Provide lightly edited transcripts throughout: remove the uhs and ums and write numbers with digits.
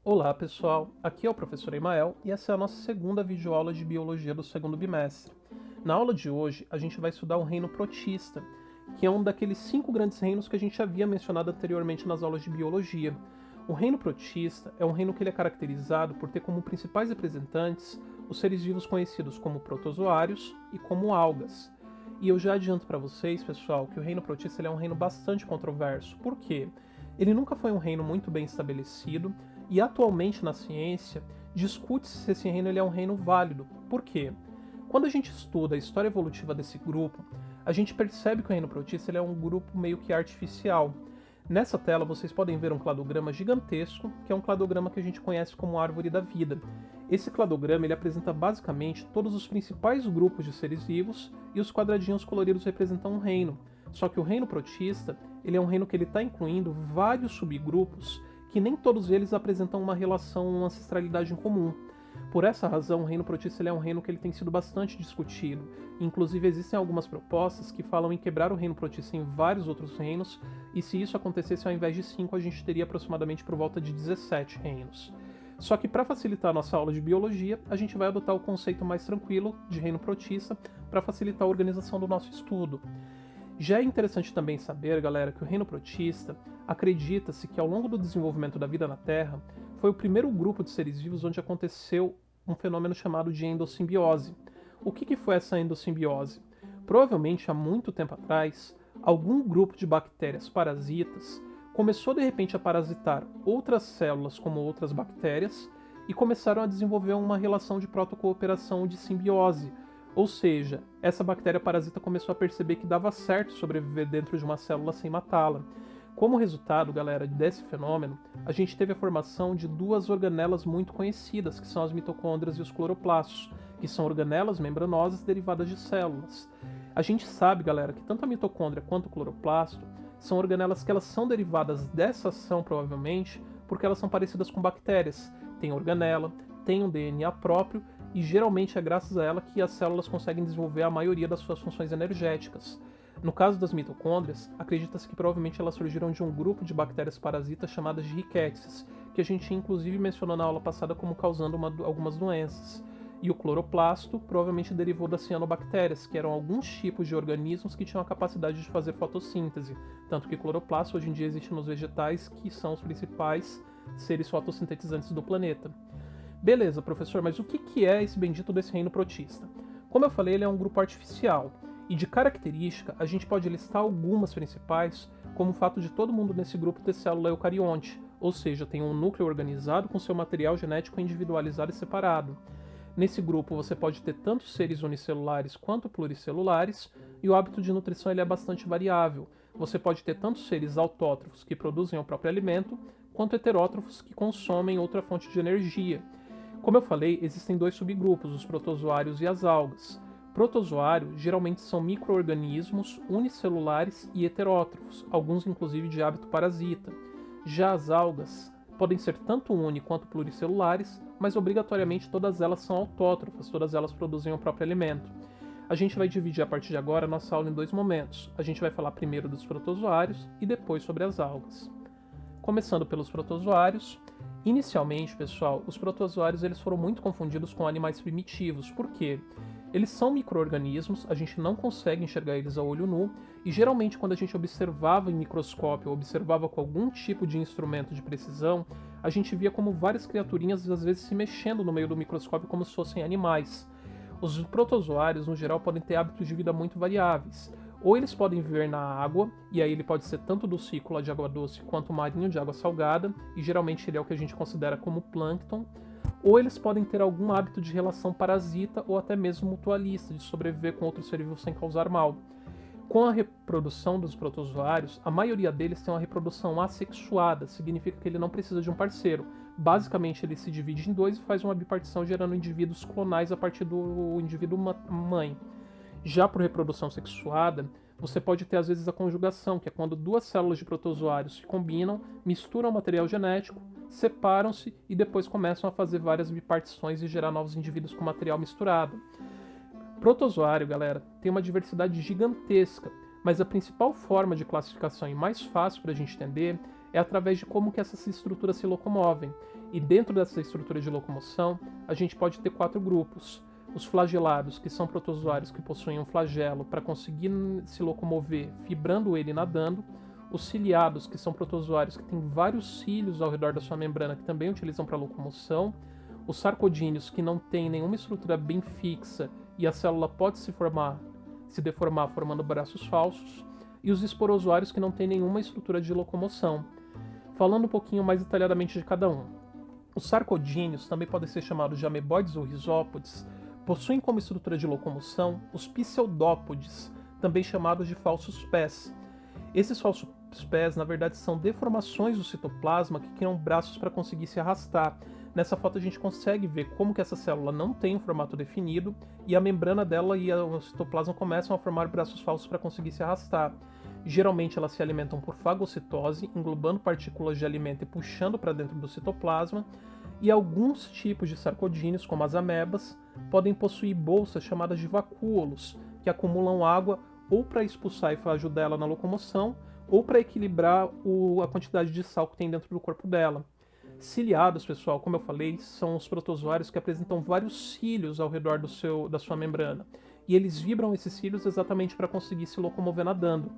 Olá pessoal, aqui é o professor Emael e essa é a nossa segunda videoaula de Biologia do segundo bimestre. Na aula de hoje a gente vai estudar o reino protista, que é um daqueles 5 grandes reinos que a gente havia mencionado anteriormente nas aulas de Biologia. O reino protista é um reino que ele é caracterizado por ter como principais representantes os seres vivos conhecidos como protozoários e como algas. E eu já adianto para vocês, pessoal, que o reino protista ele é um reino bastante controverso. Por quê? Ele nunca foi um reino muito bem estabelecido e atualmente na ciência discute-se se esse reino ele é um reino válido. Por quê? Quando a gente estuda a história evolutiva desse grupo, a gente percebe que o reino protista ele é um grupo meio que artificial. Nessa tela vocês podem ver um cladograma gigantesco, que é um cladograma que a gente conhece como árvore da vida. Esse cladograma ele apresenta basicamente todos os principais grupos de seres vivos e os quadradinhos coloridos representam um reino. Só que o reino protista ele é um reino que ele está incluindo vários subgrupos que nem todos eles apresentam uma relação, uma ancestralidade em comum. Por essa razão, o reino protista ele é um reino que ele tem sido bastante discutido. Inclusive, existem algumas propostas que falam em quebrar o reino protista em vários outros reinos, e se isso acontecesse, ao invés de 5, a gente teria aproximadamente por volta de 17 reinos. Só que para facilitar a nossa aula de biologia, a gente vai adotar o conceito mais tranquilo de reino protista para facilitar a organização do nosso estudo. Já é interessante também saber, galera, que o reino protista acredita-se que ao longo do desenvolvimento da vida na Terra foi o primeiro grupo de seres vivos onde aconteceu um fenômeno chamado de endossimbiose. O que foi essa endossimbiose? Provavelmente há muito tempo atrás, algum grupo de bactérias parasitas começou de repente a parasitar outras células como outras bactérias e começaram a desenvolver uma relação de protocooperação de simbiose. Ou seja, essa bactéria parasita começou a perceber que dava certo sobreviver dentro de uma célula sem matá-la. Como resultado, galera, desse fenômeno, a gente teve a formação de duas organelas muito conhecidas, que são as mitocôndrias e os cloroplastos, que são organelas membranosas derivadas de células. A gente sabe, galera, que tanto a mitocôndria quanto o cloroplasto são organelas que elas são derivadas dessa ação, provavelmente, porque elas são parecidas com bactérias. Tem organela, tem um DNA próprio, e geralmente é graças a ela que as células conseguem desenvolver a maioria das suas funções energéticas. No caso das mitocôndrias, acredita-se que provavelmente elas surgiram de um grupo de bactérias parasitas chamadas de rickettsis, que a gente inclusive mencionou na aula passada como causando algumas doenças. E o cloroplasto provavelmente derivou das cianobactérias, que eram alguns tipos de organismos que tinham a capacidade de fazer fotossíntese, tanto que cloroplasto hoje em dia existe nos vegetais, que são os principais seres fotossintetizantes do planeta. Beleza, professor, mas o que é esse bendito desse reino protista? Como eu falei, ele é um grupo artificial, e de característica a gente pode listar algumas principais, como o fato de todo mundo nesse grupo ter célula eucarionte, ou seja, tem um núcleo organizado com seu material genético individualizado e separado. Nesse grupo você pode ter tanto seres unicelulares quanto pluricelulares, e o hábito de nutrição ele é bastante variável. Você pode ter tanto seres autótrofos que produzem o próprio alimento, quanto heterótrofos que consomem outra fonte de energia. Como eu falei, existem dois subgrupos, os protozoários e as algas. Protozoários geralmente são micro-organismos unicelulares e heterótrofos, alguns inclusive de hábito parasita. Já as algas podem ser tanto uni quanto pluricelulares, mas obrigatoriamente todas elas são autótrofas, todas elas produzem o próprio alimento. A gente vai dividir a partir de agora a nossa aula em dois momentos. A gente vai falar primeiro dos protozoários e depois sobre as algas. Começando pelos protozoários. Inicialmente, pessoal, os protozoários eles foram muito confundidos com animais primitivos. Por quê? Eles são micro-organismos, a gente não consegue enxergar eles a olho nu, e geralmente quando a gente observava em microscópio ou observava com algum tipo de instrumento de precisão, a gente via como várias criaturinhas às vezes se mexendo no meio do microscópio como se fossem animais. Os protozoários, no geral, podem ter hábitos de vida muito variáveis. Ou eles podem viver na água, e aí ele pode ser tanto do ciclo de água doce quanto marinho de água salgada, e geralmente ele é o que a gente considera como plâncton. Ou eles podem ter algum hábito de relação parasita ou até mesmo mutualista, de sobreviver com outros seres vivos sem causar mal. Com a reprodução dos protozoários, a maioria deles tem uma reprodução assexuada, significa que ele não precisa de um parceiro. Basicamente ele se divide em dois e faz uma bipartição gerando indivíduos clonais a partir do indivíduo mãe. Já por reprodução sexuada, você pode ter às vezes a conjugação, que é quando duas células de protozoários se combinam, misturam o material genético, separam-se e depois começam a fazer várias bipartições e gerar novos indivíduos com material misturado. Protozoário, galera, tem uma diversidade gigantesca, mas a principal forma de classificação e mais fácil para a gente entender é através de como que essas estruturas se locomovem. E dentro dessa estrutura de locomoção, a gente pode ter 4 grupos. Os flagelados, que são protozoários que possuem um flagelo para conseguir se locomover, fibrando ele e nadando. Os ciliados, que são protozoários que têm vários cílios ao redor da sua membrana, que também utilizam para locomoção. Os sarcodíneos, que não têm nenhuma estrutura bem fixa e a célula pode se deformar formando braços falsos. E os esporozoários, que não têm nenhuma estrutura de locomoção. Falando um pouquinho mais detalhadamente de cada um. Os sarcodíneos, também podem ser chamados de ameboides ou risópodes, possuem como estrutura de locomoção os pseudópodes, também chamados de falsos pés. Esses falsos pés, na verdade, são deformações do citoplasma que criam braços para conseguir se arrastar. Nessa foto a gente consegue ver como que essa célula não tem um formato definido e a membrana dela e o citoplasma começam a formar braços falsos para conseguir se arrastar. Geralmente elas se alimentam por fagocitose, englobando partículas de alimento e puxando para dentro do citoplasma, e alguns tipos de sarcodíneos, como as amebas, podem possuir bolsas chamadas de vacúolos, que acumulam água ou para expulsar e ajudar ela na locomoção, ou para equilibrar a quantidade de sal que tem dentro do corpo dela. Ciliados, pessoal, como eu falei, são os protozoários que apresentam vários cílios ao redor da sua membrana, e eles vibram esses cílios exatamente para conseguir se locomover nadando.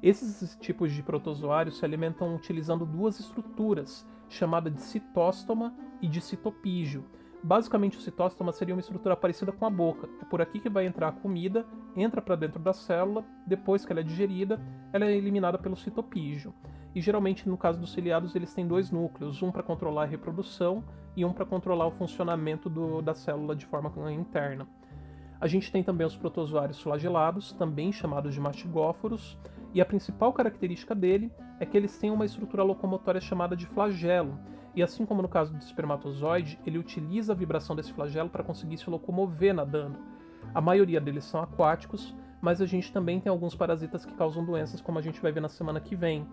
Esses tipos de protozoários se alimentam utilizando 2 estruturas, chamada de citóstoma e de citopígio. Basicamente, o citóstoma seria uma estrutura parecida com a boca. É por aqui que vai entrar a comida, entra para dentro da célula, depois que ela é digerida, ela é eliminada pelo citopígio. E geralmente, no caso dos ciliados, eles têm 2 núcleos, um para controlar a reprodução e um para controlar o funcionamento da célula de forma interna. A gente tem também os protozoários flagelados, também chamados de mastigóforos, e a principal característica dele é que eles têm uma estrutura locomotória chamada de flagelo, e assim como no caso do espermatozoide, ele utiliza a vibração desse flagelo para conseguir se locomover nadando. A maioria deles são aquáticos, mas a gente também tem alguns parasitas que causam doenças, como a gente vai ver na semana que vem.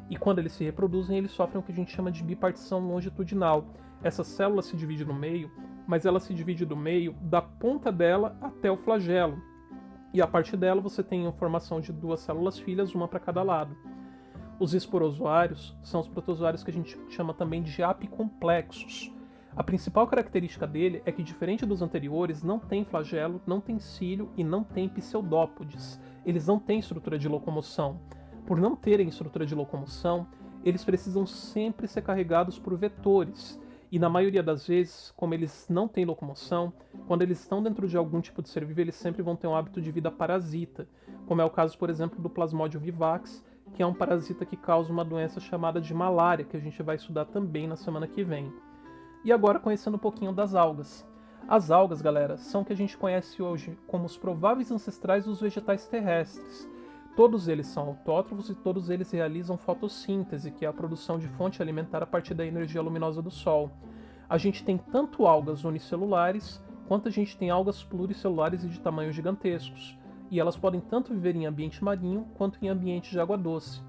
E quando eles se reproduzem, eles sofrem o que a gente chama de bipartição longitudinal. Essa célula se divide no meio, mas ela se divide do meio da ponta dela até o flagelo. E a partir dela você tem a formação de 2 células filhas, uma para cada lado. Os esporozoários são os protozoários que a gente chama também de apicomplexos. A principal característica dele é que, diferente dos anteriores, não tem flagelo, não tem cílio e não tem pseudópodes. Eles não têm estrutura de locomoção. Por não terem estrutura de locomoção, eles precisam sempre ser carregados por vetores. E na maioria das vezes, como eles não têm locomoção, quando eles estão dentro de algum tipo de ser vivo, eles sempre vão ter um hábito de vida parasita, como é o caso, por exemplo, do Plasmodium vivax, que é um parasita que causa uma doença chamada de malária, que a gente vai estudar também na semana que vem. E agora conhecendo um pouquinho das algas. As algas, galera, são o que a gente conhece hoje como os prováveis ancestrais dos vegetais terrestres. Todos eles são autótrofos e todos eles realizam fotossíntese, que é a produção de fonte alimentar a partir da energia luminosa do Sol. A gente tem tanto algas unicelulares, quanto a gente tem algas pluricelulares e de tamanhos gigantescos. E elas podem tanto viver em ambiente marinho, quanto em ambiente de água doce.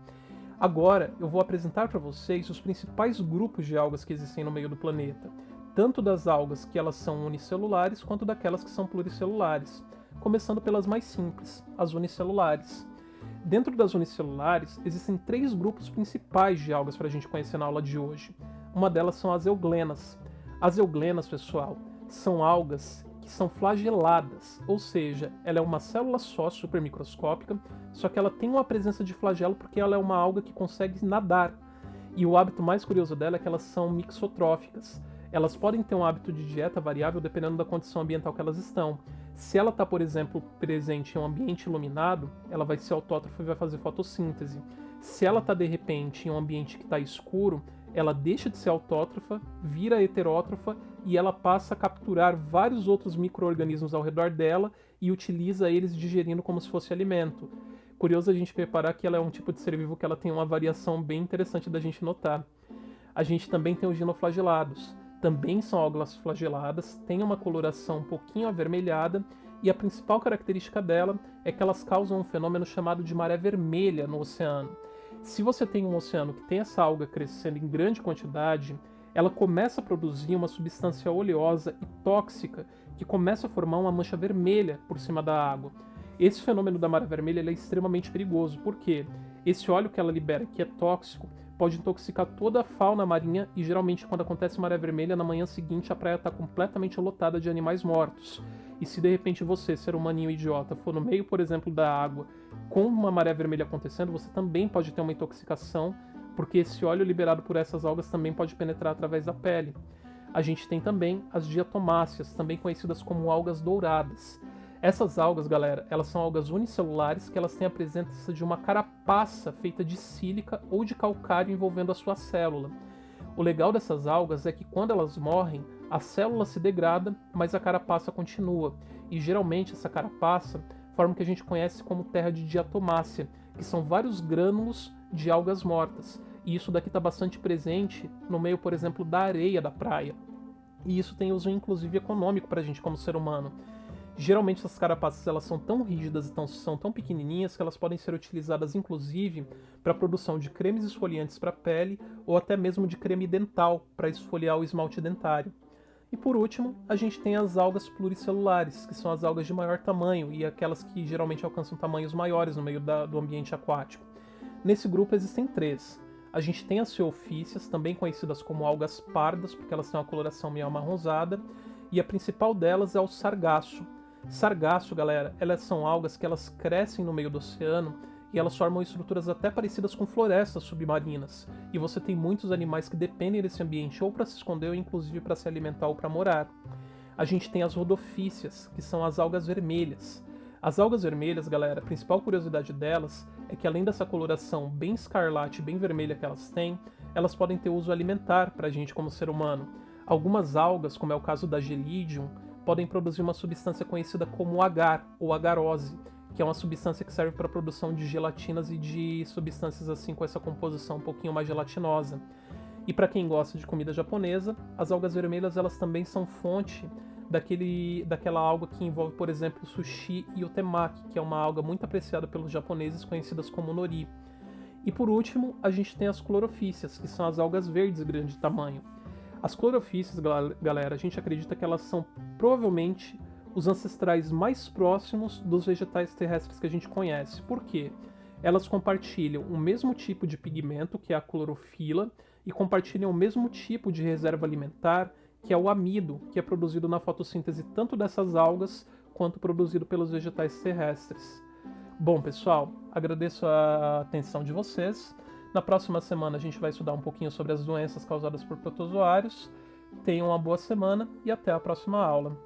Agora, eu vou apresentar para vocês os principais grupos de algas que existem no meio do planeta. Tanto das algas que elas são unicelulares, quanto daquelas que são pluricelulares. Começando pelas mais simples, as unicelulares. Dentro das unicelulares, existem 3 grupos principais de algas para a gente conhecer na aula de hoje. Uma delas são as euglenas. As euglenas, pessoal, são algas que são flageladas, ou seja, ela é uma célula só supermicroscópica, só que ela tem uma presença de flagelo porque ela é uma alga que consegue nadar. E o hábito mais curioso dela é que elas são mixotróficas. Elas podem ter um hábito de dieta variável dependendo da condição ambiental que elas estão. Se ela está, por exemplo, presente em um ambiente iluminado, ela vai ser autótrofa e vai fazer fotossíntese. Se ela está, de repente, em um ambiente que está escuro, ela deixa de ser autótrofa, vira heterótrofa e ela passa a capturar vários outros micro-organismos ao redor dela e utiliza eles digerindo como se fosse alimento. Curioso a gente reparar que ela é um tipo de ser vivo que ela tem uma variação bem interessante da gente notar. A gente também tem os ginoflagelados. Também são algas flageladas, têm uma coloração um pouquinho avermelhada e a principal característica dela é que elas causam um fenômeno chamado de maré vermelha no oceano. Se você tem um oceano que tem essa alga crescendo em grande quantidade, ela começa a produzir uma substância oleosa e tóxica que começa a formar uma mancha vermelha por cima da água. Esse fenômeno da maré vermelha é extremamente perigoso, porque esse óleo que ela libera, que é tóxico, pode intoxicar toda a fauna marinha e geralmente quando acontece maré vermelha, na manhã seguinte a praia está completamente lotada de animais mortos. E se de repente você, ser humaninho idiota, for no meio, por exemplo, da água com uma maré vermelha acontecendo, você também pode ter uma intoxicação, porque esse óleo liberado por essas algas também pode penetrar através da pele. A gente tem também as diatomáceas, também conhecidas como algas douradas. Essas algas, galera, elas são algas unicelulares que elas têm a presença de uma carapaça feita de sílica ou de calcário envolvendo a sua célula. O legal dessas algas é que quando elas morrem, a célula se degrada, mas a carapaça continua. E geralmente essa carapaça forma o que a gente conhece como terra de diatomácea, que são vários grânulos de algas mortas. E isso daqui está bastante presente no meio, por exemplo, da areia da praia. E isso tem uso inclusive econômico para a gente como ser humano. Geralmente essas carapaças elas são tão rígidas e são tão pequenininhas que elas podem ser utilizadas inclusive para a produção de cremes esfoliantes para a pele ou até mesmo de creme dental para esfoliar o esmalte dentário. E por último, a gente tem as algas pluricelulares, que são as algas de maior tamanho e aquelas que geralmente alcançam tamanhos maiores no meio do ambiente aquático. Nesse grupo existem três. A gente tem as ceofícias, também conhecidas como algas pardas, porque elas têm uma coloração meio amarronzada, e a principal delas é o sargaço. Sargaço, galera, elas são algas que elas crescem no meio do oceano e elas formam estruturas até parecidas com florestas submarinas. E você tem muitos animais que dependem desse ambiente ou para se esconder ou inclusive para se alimentar ou para morar. A gente tem as rodofícias, que são as algas vermelhas. As algas vermelhas, galera, a principal curiosidade delas é que além dessa coloração bem escarlate, bem vermelha que elas têm, elas podem ter uso alimentar para a gente como ser humano. Algumas algas, como é o caso da Gelidium, podem produzir uma substância conhecida como agar, ou agarose, que é uma substância que serve para a produção de gelatinas e de substâncias assim com essa composição um pouquinho mais gelatinosa. E para quem gosta de comida japonesa, as algas vermelhas elas também são fonte daquela alga que envolve, por exemplo, o sushi e o temaki, que é uma alga muito apreciada pelos japoneses, conhecidas como nori. E por último, a gente tem as clorofícias, que são as algas verdes de grande tamanho. As clorofícias, galera, a gente acredita que elas são provavelmente os ancestrais mais próximos dos vegetais terrestres que a gente conhece. Por quê? Elas compartilham o mesmo tipo de pigmento, que é a clorofila, e compartilham o mesmo tipo de reserva alimentar, que é o amido, que é produzido na fotossíntese tanto dessas algas quanto produzido pelos vegetais terrestres. Bom, pessoal, agradeço a atenção de vocês. Na próxima semana a gente vai estudar um pouquinho sobre as doenças causadas por protozoários. Tenham uma boa semana e até a próxima aula.